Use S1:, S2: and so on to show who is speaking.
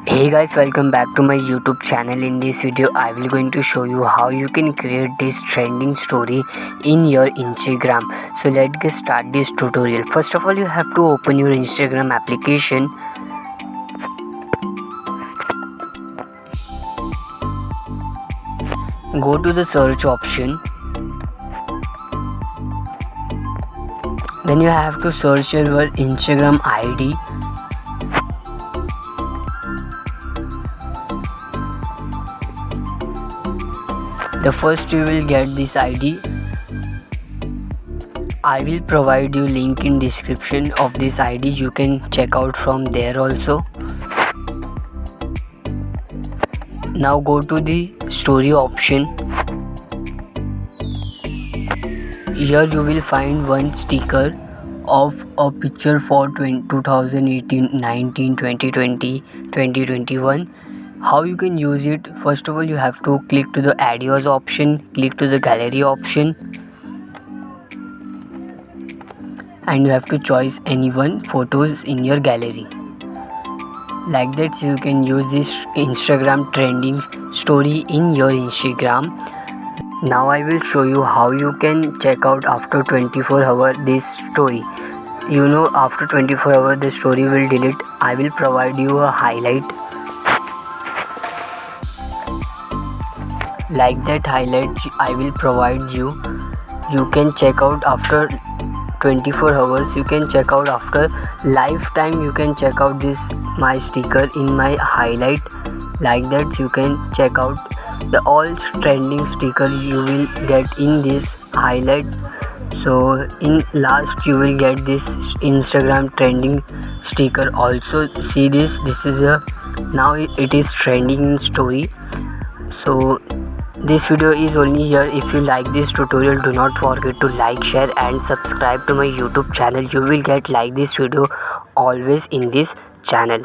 S1: Hey guys, welcome back to my YouTube channel. In this video I will going to show you how you can create this trending story in your Instagram. So let's get start this tutorial. First of all, you have to open your Instagram application. Go to the search option. Then you have to search your Instagram ID. The first you will get this ID. I will provide you link in description of this ID. You can check out from there also. Now go to the story option. Here you will find one sticker of a picture for 2018, 19, 2020, 2021. How you can use it? First of all, you have to click to the adios option, click to the gallery option, and you have to choose any one photos in your gallery. Like that you can use this Instagram trending story in your Instagram. Now I will show you how you can check out after 24 hours this story. You know, after 24 hours the story will delete. I will provide you a highlight. Like that highlight I will provide you. You can check out after 24 hours. You can check out after lifetime. You can check out this my sticker in my highlight. Like that you can check out the all trending sticker you will get in this highlight. So in last you will get this Instagram trending sticker also. See this is a now it is trending in story. So this video is only here. If you like this tutorial, do not forget to like, share and subscribe to my YouTube channel. You will get like this video always in this channel.